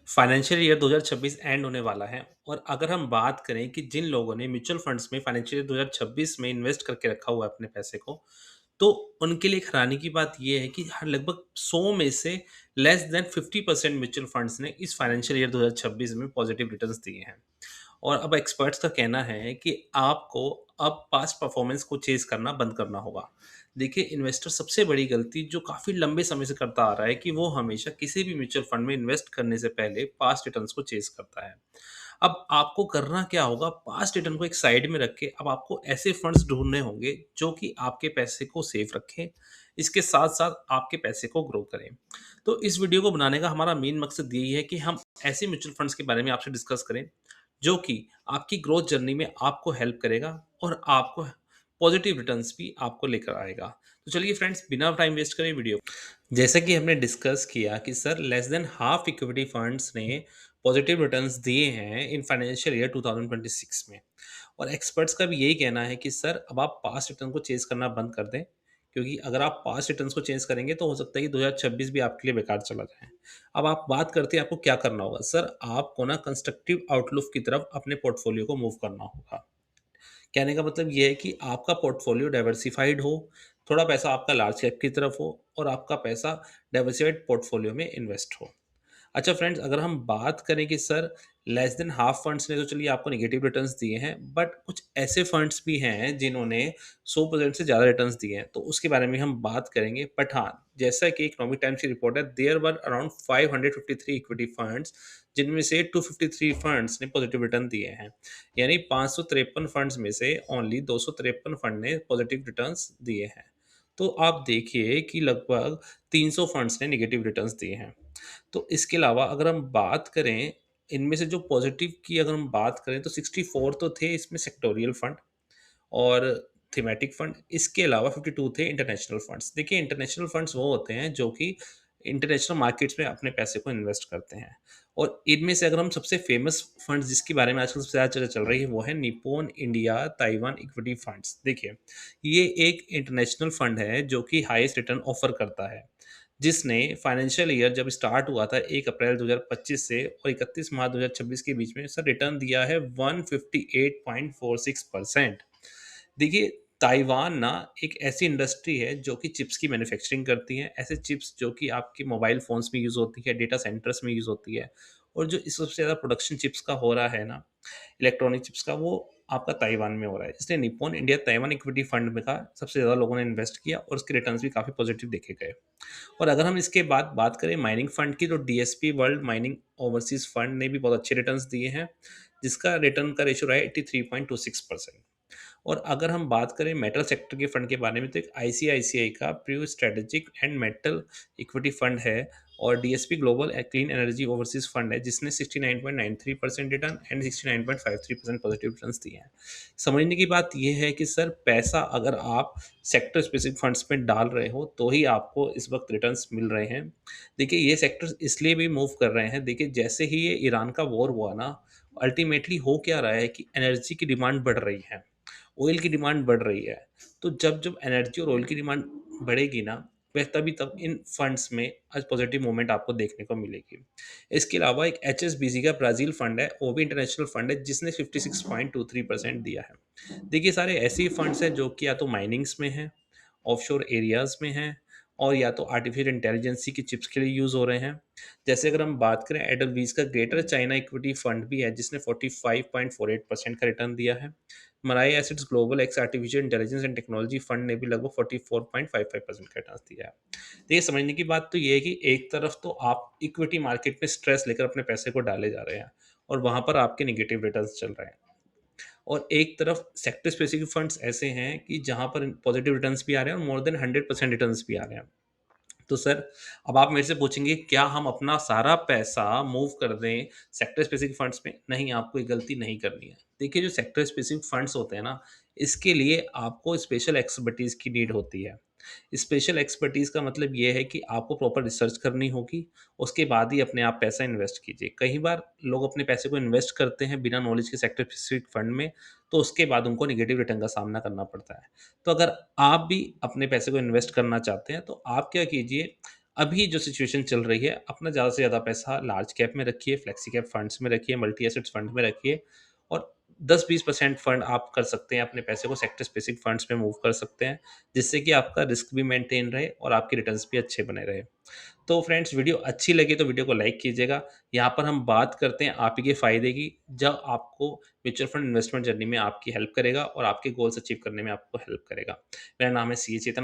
Financial year 2026 and होने वाला है और अगर हम बात करें कि जिन लोगों ने म्यूचुअल फंड्स में फाइनेंशियल ईयर 2026 में इन्वेस्ट करके रखा हुआ है अपने पैसे को, तो उनके लिए एक हैरानी की बात ये है कि हर लगभग 100 में से लेस देन 50% म्यूचुअल फंड्स ने इस फाइनेंशियल ईयर 2026 में पॉजिटिव रिटर्न्स दिए हैं। और अब एक्सपर्ट्स का कहना है कि आपको अब पास्ट परफॉर्मेंस को चेज़ करना बंद करना होगा। देखिए, इन्वेस्टर सबसे बड़ी गलती जो काफ़ी लंबे समय से करता आ रहा है कि वो हमेशा किसी भी म्यूचुअल फंड में इन्वेस्ट करने से पहले पास्ट रिटर्न्स को चेज़ करता है। अब आपको करना क्या होगा, पास्ट रिटर्न को एक साइड में रख के अब आपको ऐसे फंड्स ढूँढने होंगे जो कि आपके पैसे को सेफ रखें, इसके साथ-साथ आपके पैसे को ग्रो करें। तो इस वीडियो को बनाने का हमारा मेन मकसद यही है कि हम ऐसे म्यूचुअल फंड्स के बारे में आपसे डिस्कस करें जो कि आपकी ग्रोथ जर्नी में आपको हेल्प करेगा और आपको पॉजिटिव रिटर्न्स भी आपको लेकर आएगा। तो चलिए फ्रेंड्स, बिना टाइम वेस्ट करे वीडियो, जैसा कि हमने डिस्कस किया कि sir less than half equity funds ने पॉजिटिव रिटर्न्स दिए हैं इन फाइनेंशियल ईयर 2026 में। और एक्सपर्ट्स का भी यही कहना है कि सर अब आप पास्ट रिटर्न को चेज़ करना बंद कर दें, क्योंकि अगर आप पास्ट रिटर्न्स को चेंज करेंगे तो हो सकता है कि 2026 भी आपके लिए बेकार चला जाए। अब आप बात करते हैं आपको क्या करना होगा। सर आपको ना कंस्ट्रक्टिव आउटलुक की तरफ अपने पोर्टफोलियो को मूव करना होगा। कहने का मतलब ये है कि आपका पोर्टफोलियो डाइवर्सिफाइड हो, थोड़ा पैसा आपका लार्ज कैप की तरफ हो और आपका पैसा डाइवर्सिफाइड पोर्टफोलियो में इन्वेस्ट हो। अच्छा फ्रेंड्स, अगर हम बात करें कि sir less than half funds ने तो चलिए आपको नेगेटिव रिटर्न्स दिए हैं, बट कुछ ऐसे फंड्स भी हैं जिन्होंने 100% से ज़्यादा रिटर्न्स दिए हैं, तो उसके बारे में हम बात करेंगे। बट हाँ, जैसा कि इकोनॉमिक टाइम्स की रिपोर्ट है, there were around 553 equity funds, जिनमें से 253 फंड्स ने पॉजिटिव रिटर्न दिए हैं। यानी 553 फंड्स में से ओनली 253 फंड ने पॉजिटिव रिटर्न्स दिए हैं। तो आप देखिए कि लगभग 300 फंड्स ने नेगेटिव रिटर्न्स दिए हैं। तो इसके अलावा अगर हम बात करें, इनमें से जो पॉजिटिव की अगर हम बात करें तो 64 तो थे इसमें सेक्टोरियल फंड और थीमेटिक फंड। इसके अलावा 52 थे इंटरनेशनल फंड्स। देखिए, इंटरनेशनल फंड्स वो होते हैं जो कि इंटरनेशनल मार्केट्स में अपने पैसे को इन्वेस्ट करते हैं। और इनमें से अगर हम सबसे फेमस फंड्स जिसके बारे में आजकल सबसे ज़्यादा चर्चा चल रही है वो है Nippon India Taiwan equity funds. देखिए, ये एक इंटरनेशनल फंड है जो कि हाईएस्ट रिटर्न ऑफर करता है, जिसने फाइनेंशियल ईयर जब स्टार्ट हुआ था 1 अप्रैल 2025 से और 31 मार्च 2026 के बीच में सर रिटर्न दिया है 158.46%। देखिए, ताइवान ना एक ऐसी इंडस्ट्री है जो कि चिप्स की मैन्युफैक्चरिंग करती है। ऐसे चिप्स जो कि आपके मोबाइल फ़ोन्स में यूज़ होती है, डेटा सेंटर्स में यूज़ होती है। और जो इस सबसे ज़्यादा प्रोडक्शन चिप्स का हो रहा है ना, इलेक्ट्रॉनिक चिप्स का, वो आपका ताइवान में हो रहा है। इसलिए Nippon India Taiwan equity fund में का सबसे ज़्यादा लोगों ने इन्वेस्ट किया और उसके रिटर्न्स भी काफ़ी पॉजिटिव देखे गए। और अगर हम इसके बाद बात करें माइनिंग फंड की, तो DSP world mining overseas fund ने भी बहुत अच्छे रिटर्न्स दिए हैं, जिसका रिटर्न का रेशियो रहा है 83.26%। और अगर हम बात करें मेटल सेक्टर के फंड के बारे में, तो एक आईसीआईसीआई का Pru strategic and metal equity fund है और DSP global clean energy overseas fund है, जिसने 69.93% रिटर्न एंड 69.53% पॉजिटिव रिटर्न्स दिए हैं। समझने की बात यह है कि सर पैसा अगर आप सेक्टर स्पेसिफिक फंड्स में डाल रहे हो तो ही आपको इस वक्त रिटर्न्स मिल रहे हैं। देखिए, ये सेक्टर्स इसलिए भी मूव कर रहे हैं। देखिए, जैसे ही ये ईरान का वॉर हुआ ना, अल्टीमेटली हो क्या रहा है कि एनर्जी की डिमांड बढ़ रही है, ऑयल की डिमांड बढ़ रही है। तो जब जब एनर्जी और ऑयल की डिमांड बढ़ेगी ना, वह तभी तब इन फंड्स में आज पॉजिटिव मूवमेंट आपको देखने को मिलेगी। इसके अलावा एक एचएसबीसी का ब्राज़ील फंड है, वो भी इंटरनेशनल फंड है, जिसने 56.23% दिया है। देखिए, सारे ऐसे ही फंड्स हैं जो कि या तो माइनिंग्स में हैं, ऑफशोर एरियाज़ में हैं और या तो आर्टिफिशियल इंटेलिजेंसी की चिप्स के लिए यूज़ हो रहे हैं। जैसे अगर हम बात करें, एडलवीज़ का ग्रेटर चाइना इक्विटी फंड भी है, जिसने 45.48% का रिटर्न दिया है। मराई assets global x artificial intelligence and technology fund ने भी लगभग 44.55% का रिटर्न दिया है। देखिए, समझने की बात तो ये है कि एक तरफ तो आप इक्विटी मार्केट में स्ट्रेस लेकर अपने पैसे को डाले जा रहे हैं और वहाँ पर आपके नेगेटिव रिटर्न्स चल रहे हैं। और एक तरफ सेक्टर स्पेसिफिक फंड्स ऐसे हैं कि जहाँ पर पॉजिटिव रिटर्न्स भी आ रहे हैं और मोर देन 100% रिटर्न्स भी आ रहे हैं। तो सर, अब आप मेरे से पूछेंगे क्या हम अपना सारा पैसा मूव कर दें सेक्टर स्पेसिफिक फंड्स में? नहीं, आपको ये गलती नहीं करनी है। देखिए, जो सेक्टर स्पेसिफिक फंड्स होते हैं ना, इसके लिए आपको स्पेशल एक्सपर्टीज़ की नीड होती है। स्पेशल एक्सपर्टीज़ का मतलब ये है कि आपको प्रॉपर रिसर्च करनी होगी, उसके बाद ही अपने आप पैसा इन्वेस्ट कीजिए। कई बार लोग अपने पैसे को इन्वेस्ट करते हैं बिना नॉलेज के सेक्टर स्पेसिफिक फंड में, तो उसके बाद उनको नेगेटिव रिटर्न का सामना करना पड़ता है। तो अगर आप भी अपने पैसे को इन्वेस्ट करना चाहते हैं, तो आप क्या कीजिए, अभी जो सिचुएशन चल रही है, अपना ज़्यादा से ज़्यादा पैसा लार्ज कैप में रखिए, फ्लेक्सी कैप फंड्स में रखिए, मल्टी एसेट्स फंड में रखिए और 10-20% फंड आप कर सकते हैं, अपने पैसे को सेक्टर स्पेसिफिक फंड्स में मूव कर सकते हैं, जिससे कि आपका रिस्क भी मेंटेन रहे और आपके रिटर्न्स भी अच्छे बने रहे। तो फ्रेंड्स, वीडियो अच्छी लगी तो वीडियो को लाइक कीजिएगा। यहाँ पर हम बात करते हैं आप ही के फ़ायदे की, जब आपको म्यूचुअल फंड इन्वेस्टमेंट जर्नी में आपकी हेल्प करेगा और आपके गोल्स अचीव करने में आपको हेल्प करेगा। मेरा नाम है सीए चेतन।